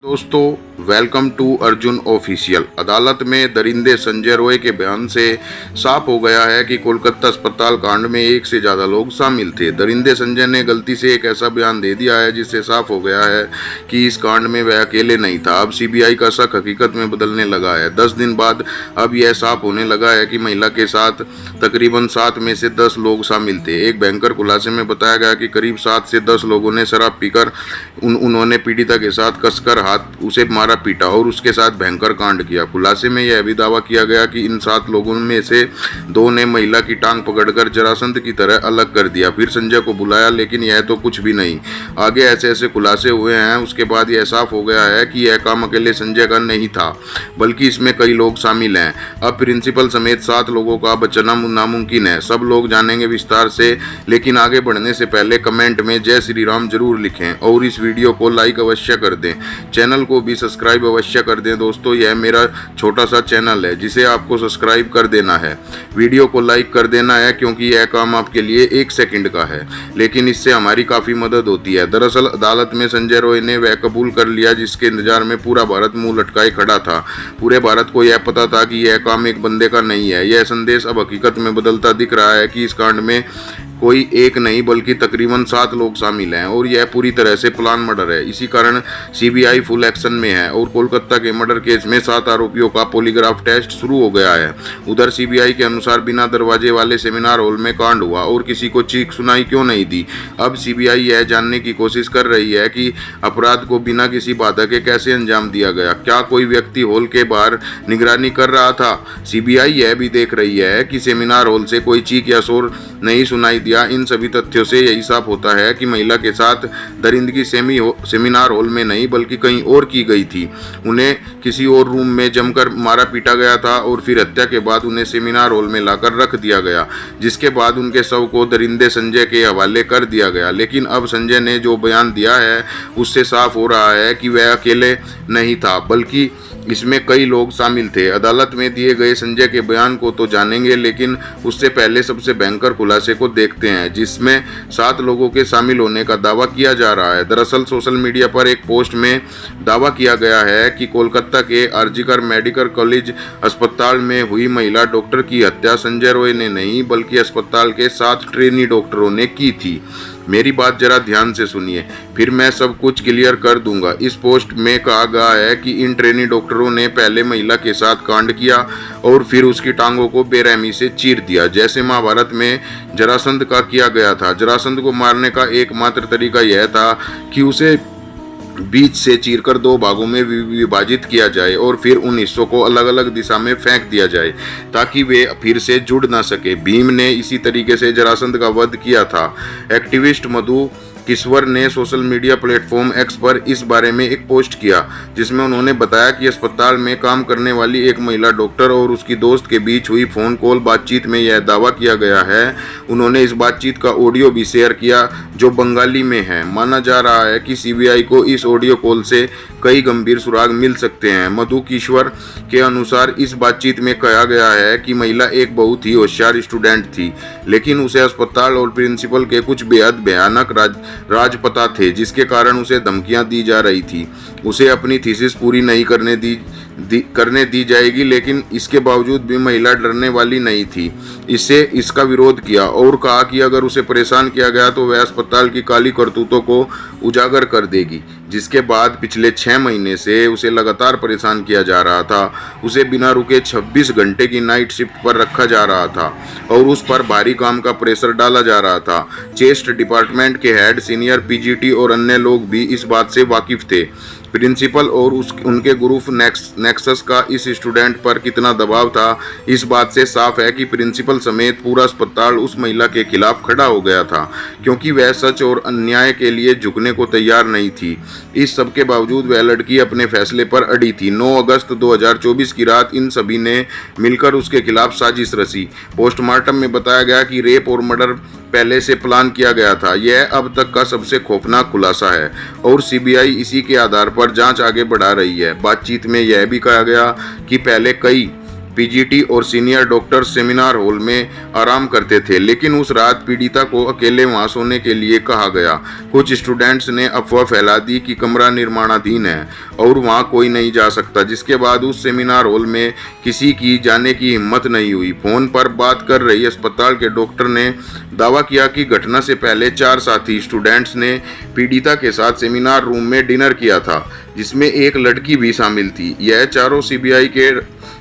दोस्तों welcome to Arjun official. अदालत में दरिंदे संजय रॉय के बयान से साफ हो गया है कि कोलकाता अस्पताल कांड में एक से ज़्यादा लोग शामिल थे। दरिंदे संजय ने गलती से एक ऐसा बयान दे दिया है जिससे साफ हो गया है कि इस कांड में वह अकेले नहीं था। अब सीबीआई का शक हकीकत में बदलने लगा है। 10 दिन बाद अब यह साफ होने लगा है कि महिला के साथ तकरीबन 7 में से 10 लोग शामिल थे। एक भयंकर खुलासे में बताया गया कि करीब 7 से 10 लोगों ने शराब पीकर उन्होंने पीड़िता के साथ कसकर उसे मारा पीटा और उसके साथ भयंकर कांड किया। खुलासे में यह भी दावा किया गया कि इन 7 लोगों में से 2 ने महिला की टांग पकड़कर जरासंध की तरह अलग कर दिया, फिर संजय को बुलाया, लेकिन यह तो कुछ भी नहीं। आगे ऐसे ऐसे खुलासे हुए हैं। उसके बाद यह साफ हो गया है कि यह काम अकेले संजय का नहीं था, बल्कि इसमें कई लोग शामिल हैं। अब प्रिंसिपल समेत 7 लोगों का बचना नामुमकिन है। सब लोग जानेंगे विस्तार से, लेकिन आगे बढ़ने से पहले कमेंट में जय श्री राम जरूर लिखें और इस वीडियो को लाइक अवश्य कर दें। चैनल को भी सब्सक्राइब अवश्य कर दें। दोस्तों, यह मेरा छोटा सा चैनल है जिसे आपको सब्सक्राइब कर देना है, वीडियो को लाइक कर देना है, क्योंकि यह काम आपके लिए 1 सेकंड का है, लेकिन इससे हमारी काफ़ी मदद होती है। दरअसल अदालत में संजय रॉय ने वह कबूल कर लिया जिसके इंतजार में पूरा भारत मुंह लटकाए खड़ा था। पूरे भारत को यह पता था कि यह काम एक बंदे का नहीं है। यह संदेश अब हकीकत में बदलता दिख रहा है कि इस कांड में कोई एक नहीं बल्कि तकरीबन 7 लोग शामिल हैं और यह पूरी तरह से प्लान मर्डर है। इसी कारण सीबीआई फुल एक्शन में है और कोलकाता के मर्डर केस में 7 आरोपियों का पॉलीग्राफ टेस्ट शुरू हो गया है। उधर सीबीआई के अनुसार बिना दरवाजे वाले सेमिनार हॉल में कांड हुआ और किसी को चीख सुनाई क्यों नहीं दी। अब सीबीआई यह जानने की कोशिश कर रही है कि अपराध को बिना किसी बाधा के कैसे अंजाम दिया गया। क्या कोई व्यक्ति हॉल के बाहर निगरानी कर रहा था? सीबीआई यह भी देख रही है कि सेमिनार हॉल से कोई चीख या शोर नहीं सुनाई दिया। इन सभी तथ्यों से यही साफ होता है कि महिला के साथ दरिंदगी सेमिनार हॉल में नहीं बल्कि कहीं और की गई थी। उन्हें किसी और रूम में जमकर मारा पीटा गया था और फिर हत्या के बाद उन्हें सेमिनार हॉल में लाकर रख दिया गया, जिसके बाद उनके शव को दरिंदे संजय के हवाले कर दिया गया। लेकिन अब संजय ने जो बयान दिया है उससे साफ हो रहा है कि वह अकेले नहीं था, बल्कि इसमें कई लोग शामिल थे। अदालत में दिए गए संजय के बयान को तो जानेंगे, लेकिन उससे पहले सबसे भयंकर खुलासे को देखते हैं जिसमें 7 लोगों के शामिल होने का दावा किया जा रहा है। दरअसल सोशल मीडिया पर एक पोस्ट में दावा किया गया है कि कोलकाता के आरजीकर मेडिकल कॉलेज अस्पताल में हुई महिला डॉक्टर की हत्या संजय रॉय ने नहीं बल्कि अस्पताल के 7 ट्रेनी डॉक्टरों ने की थी। मेरी बात जरा ध्यान से सुनिए, फिर मैं सब कुछ क्लियर कर दूंगा। इस पोस्ट में कहा गया है कि इन ट्रेनी डॉक्टरों ने पहले महिला के साथ कांड किया और फिर उसकी टांगों को बेरहमी से चीर दिया, जैसे महाभारत में जरासंध का किया गया था। जरासंध को मारने का एकमात्र तरीका यह था कि उसे बीच से चीरकर 2 भागों में विभाजित किया जाए और फिर उन हिस्सों को अलग अलग दिशा में फेंक दिया जाए ताकि वे फिर से जुड़ ना सके। भीम ने इसी तरीके से जरासंध का वध किया था। एक्टिविस्ट मधु किश्वर ने सोशल मीडिया प्लेटफॉर्म एक्स पर इस बारे में एक पोस्ट किया जिसमें उन्होंने बताया कि अस्पताल में काम करने वाली एक महिला डॉक्टर और उसकी दोस्त के बीच हुई फोन कॉल बातचीत में यह दावा किया गया है। उन्होंने इस बातचीत का ऑडियो भी शेयर किया जो बंगाली में है। माना जा रहा है कि सीबीआई को इस ऑडियो कॉल से कई गंभीर सुराग मिल सकते हैं। मधु किश्वर के अनुसार इस बातचीत में कहा गया है कि महिला एक बहुत ही होशियार स्टूडेंट थी, लेकिन उसे अस्पताल और प्रिंसिपल के कुछ बेहद भयानक राज पता थे जिसके कारण उसे धमकियां दी जा रही थी। उसे अपनी थीसिस पूरी नहीं करने दी जाएगी, लेकिन इसके बावजूद भी महिला डरने वाली नहीं थी। इसका विरोध किया और कहा कि अगर उसे परेशान किया गया तो वह अस्पताल की काली करतूतों को उजागर कर देगी। जिसके बाद पिछले 6 महीने से उसे लगातार परेशान किया जा रहा था। उसे बिना रुके 26 घंटे की नाइट शिफ्ट पर रखा जा रहा था और उस पर भारी काम का प्रेशर डाला जा रहा था। चेस्ट डिपार्टमेंट के हेड, सीनियर पीजीटी और अन्य लोग भी इस बात से वाकिफ थे। प्रिंसिपल और उनके ग्रुप नेक्सस का इस स्टूडेंट पर कितना दबाव था, इस बात से साफ है कि प्रिंसिपल समेत पूरा अस्पताल उस महिला के खिलाफ खड़ा हो गया था, क्योंकि वह सच और अन्याय के लिए झुकने को तैयार नहीं थी। इस सब के बावजूद वह लड़की अपने फैसले पर अड़ी थी। 9 अगस्त 2024 की रात इन सभी ने मिलकर उसके खिलाफ साजिश रची। पोस्टमार्टम में बताया गया कि रेप और मर्डर पहले से प्लान किया गया था। यह अब तक का सबसे खौफनाक खुलासा है और सीबीआई इसी के आधार पर जांच आगे बढ़ा रही है। बातचीत में यह भी कहा गया कि पहले कई पीजीटी और सीनियर डॉक्टर सेमिनार हॉल में आराम करते थे, लेकिन उस रात पीड़िता को अकेले वहां सोने के लिए कहा गया। कुछ स्टूडेंट्स ने अफवाह फैला दी कि कमरा निर्माणाधीन है और वहां कोई नहीं जा सकता, जिसके बाद उस सेमिनार हॉल में किसी की जाने की हिम्मत नहीं हुई। फोन पर बात कर रही अस्पताल के डॉक्टर ने दावा किया कि घटना से पहले 4 साथी स्टूडेंट्स ने पीड़िता के साथ सेमिनार रूम में डिनर किया था, जिसमें एक लड़की भी शामिल थी। यह चारों सीबीआई के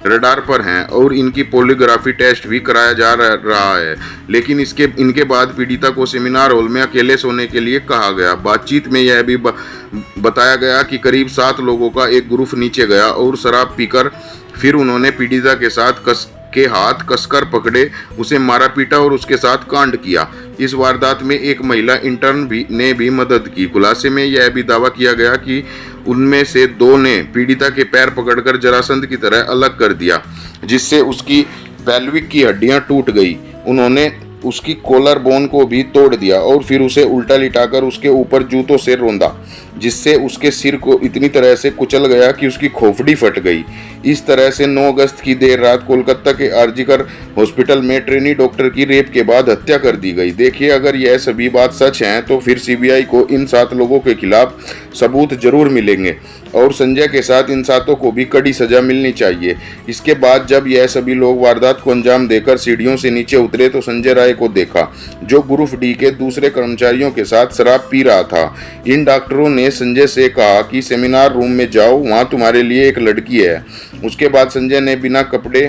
रडार पर हैं और इनकी पॉलीग्राफी टेस्ट भी कराया जा रहा है, लेकिन इनके बाद पीड़िता को सेमिनार हॉल में अकेले सोने के लिए कहा गया। बातचीत में यह भी बताया गया कि करीब 7 लोगों का एक ग्रुप नीचे गया और शराब पीकर फिर उन्होंने पीड़िता के साथ हाथ कसकर पकड़े, उसे मारा पीटा और उसके साथ कांड किया। इस वारदात में एक महिला इंटर्न ने भी मदद की। खुलासे में यह भी दावा किया गया कि उनमें से 2 ने पीड़िता के पैर पकड़कर जरासंध की तरह अलग कर दिया, जिससे उसकी पेल्विक की हड्डियां टूट गई। उन्होंने उसकी कॉलर बोन को भी तोड़ दिया और फिर उसे उल्टा लिटाकर उसके ऊपर जूतों से रौंदा, जिससे उसके सिर को इतनी तरह से कुचल गया कि उसकी खोपड़ी फट गई। इस तरह से 9 अगस्त की देर रात कोलकाता के आरजीकर हॉस्पिटल में ट्रेनी डॉक्टर की रेप के बाद हत्या कर दी गई। देखिए, अगर यह सभी बात सच हैं तो फिर सीबीआई को इन 7 लोगों के खिलाफ सबूत जरूर मिलेंगे और संजय के साथ इन 7 को भी कड़ी सजा मिलनी चाहिए। इसके बाद जब यह सभी लोग वारदात को अंजाम देकर सीढ़ियों से नीचे उतरे तो संजय राय को देखा, जो ग्रुप डी के दूसरे कर्मचारियों के साथ शराब पी रहा था। इन डॉक्टरों ने संजय से कहा कि सेमिनार रूम में जाओ, वहां तुम्हारे लिए एक लड़की है। उसके बाद संजय ने बिना कपड़े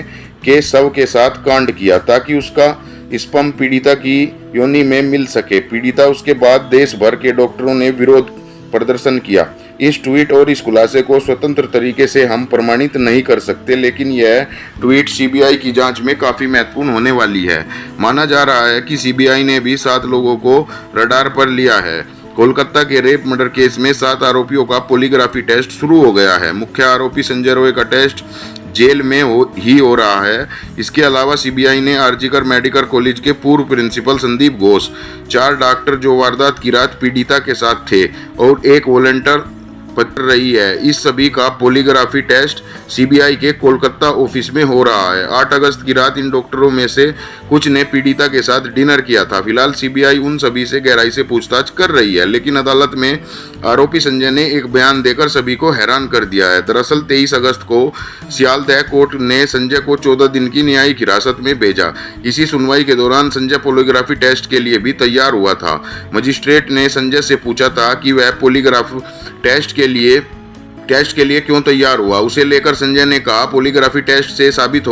के शव के साथ कांड किया ताकि उसका स्पर्म पीड़िता की योनि में मिल सके। पीड़िता उसके बाद देश भर के डॉक्टरों ने विरोध प्रदर्शन किया। इस ट्वीट और इस खुलासे को स्वतंत्र तरीके से हम प्रमाणित नहीं कर सकते, लेकिन यह ट्वीट सीबीआई की जांच में काफ़ी महत्वपूर्ण होने वाली है। माना जा रहा है कि सीबीआई ने भी 7 लोगों को रडार पर लिया है। कोलकाता के रेप मर्डर केस में 7 आरोपियों का पॉलीग्राफी टेस्ट शुरू हो गया है। मुख्य आरोपी संजय रॉय का टेस्ट जेल में हो रहा है। इसके अलावा सीबीआई ने आरजीकर मेडिकल कॉलेज के पूर्व प्रिंसिपल संदीप घोष, 4 डॉक्टर जो वारदात की रात पीड़िता के साथ थे और एक वॉलंटियर पत्र रही है, इस सभी का पॉलीग्राफी टेस्ट सीबीआई के कोलकाता ऑफिस में हो रहा है। 8 अगस्त की रात इन डॉक्टरों में से कुछ ने पीड़िता के साथ डिनर किया था। फिलहाल सीबीआई उन सभी से गहराई से पूछताछ कर रही है, लेकिन अदालत में आरोपी संजय ने एक बयान देकर सभी को हैरान कर दिया है। दरअसल 23 अगस्त को सियालदह कोर्ट ने संजय को 14 दिन की न्यायिक हिरासत में भेजा। इसी सुनवाई के दौरान संजय पॉलीग्राफी टेस्ट के लिए भी तैयार हुआ था। मजिस्ट्रेट ने संजय से पूछा था कि वह पॉलीग्राफ टेस्ट के लिए क्यों तैयार हुआ। उसे लेकर संजय ने कहा, पॉलीग्राफी टेस्ट से साबित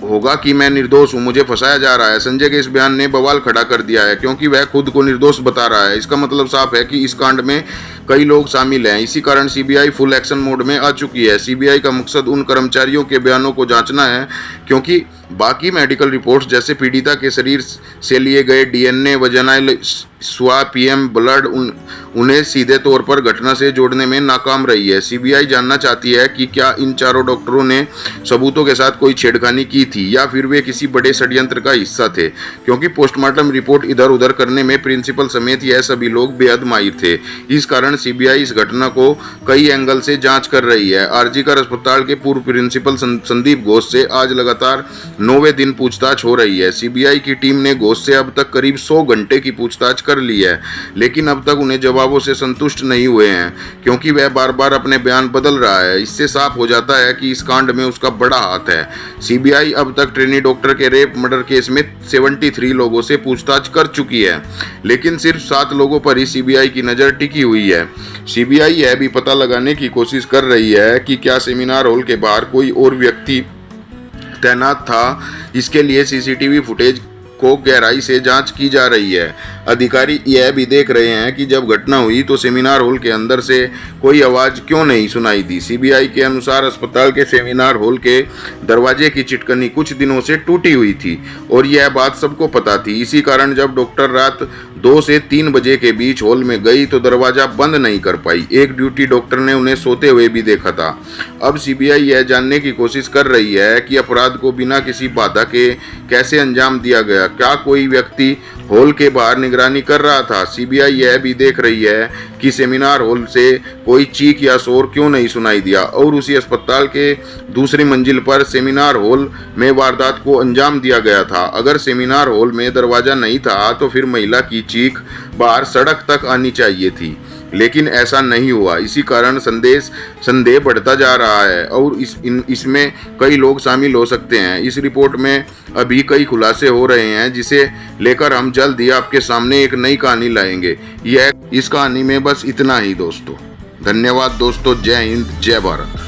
होगा कि मैं निर्दोष हूं, मुझे फंसाया जा रहा है। संजय के इस बयान ने बवाल खड़ा कर दिया है, क्योंकि वह खुद को निर्दोष बता रहा है। इसका मतलब साफ है कि इस कांड में कई लोग शामिल हैं। इसी कारण सीबीआई फुल एक्शन मोड में आ चुकी है। सीबीआई का मकसद उन कर्मचारियों के बयानों को जांचना है, क्योंकि बाकी मेडिकल रिपोर्ट्स जैसे पीड़िता के शरीर से लिए गए डीएनए, वजानाइल स्वाब, पीएम ब्लड उन्हें सीधे तौर पर घटना से जोड़ने में नाकाम रही है। सीबीआई जानना चाहती है कि क्या इन 4 डॉक्टरों ने सबूतों के साथ कोई छेड़खानी की थी या फिर वे किसी बड़े षड्यंत्र का हिस्सा थे, क्योंकि पोस्टमार्टम रिपोर्ट इधर उधर करने में प्रिंसिपल समेत यह सभी लोग बेहद माहिर थे। इस कारण सीबीआई इस घटना को कई एंगल से जांच कर रही है। आरजीकर अस्पताल के पूर्व प्रिंसिपल संदीप घोष से आज लगातार 9वें दिन पूछताछ हो रही है। सीबीआई की टीम ने घोष से अब तक करीब 100 घंटे की पूछताछ कर ली है, लेकिन अब तक उन्हें जवाबों से संतुष्ट नहीं हुए हैं, क्योंकि वह बार बार अपने बयान बदल रहा है। इससे साफ हो जाता है कि इस कांड में उसका बड़ा हाथ है। सीबीआई अब तक ट्रेनी डॉक्टर के रेप मर्डर केस में 73 लोगों से पूछताछ कर चुकी है, लेकिन सिर्फ 7 लोगों पर ही सीबीआई की नज़र टिकी हुई है। सीबीआई यह भी पता लगाने की कोशिश कर रही है कि क्या सेमिनार हॉल के बाहर कोई और व्यक्ति तैनात था। इसके लिए सीसीटीवी फुटेज को गहराई से जांच की जा रही है। अधिकारी यह भी देख रहे हैं कि जब घटना हुई तो सेमिनार हॉल के अंदर से कोई आवाज़ क्यों नहीं सुनाई दी। सीबीआई के अनुसार अस्पताल के सेमिनार हॉल के दरवाजे की चिटकनी कुछ दिनों से टूटी हुई थी और यह बात सबको पता थी। इसी कारण जब डॉक्टर रात 2 से 3 बजे के बीच हॉल में गई तो दरवाज़ा बंद नहीं कर पाई। एक ड्यूटी डॉक्टर ने उन्हें सोते हुए भी देखा था। अब सीबीआई यह जानने की कोशिश कर रही है कि अपराध को बिना किसी बाधा के कैसे अंजाम दिया गया। क्या कोई व्यक्ति हॉल के बाहर निगरानी कर रहा था। सीबीआई यह भी देख रही है कि सेमिनार हॉल से कोई चीख या शोर क्यों नहीं सुनाई दिया और उसी अस्पताल के दूसरी मंजिल पर सेमिनार हॉल में वारदात को अंजाम दिया गया था। अगर सेमिनार हॉल में दरवाजा नहीं था तो फिर महिला की चीख बाहर सड़क तक आनी चाहिए थी, लेकिन ऐसा नहीं हुआ। इसी कारण संदेह बढ़ता जा रहा है और इसमें कई लोग शामिल हो सकते हैं। इस रिपोर्ट में अभी कई खुलासे हो रहे हैं जिसे लेकर हम जल्द ही आपके सामने एक नई कहानी लाएंगे। इस कहानी में बस इतना ही दोस्तों। धन्यवाद दोस्तों। जय हिंद, जय भारत।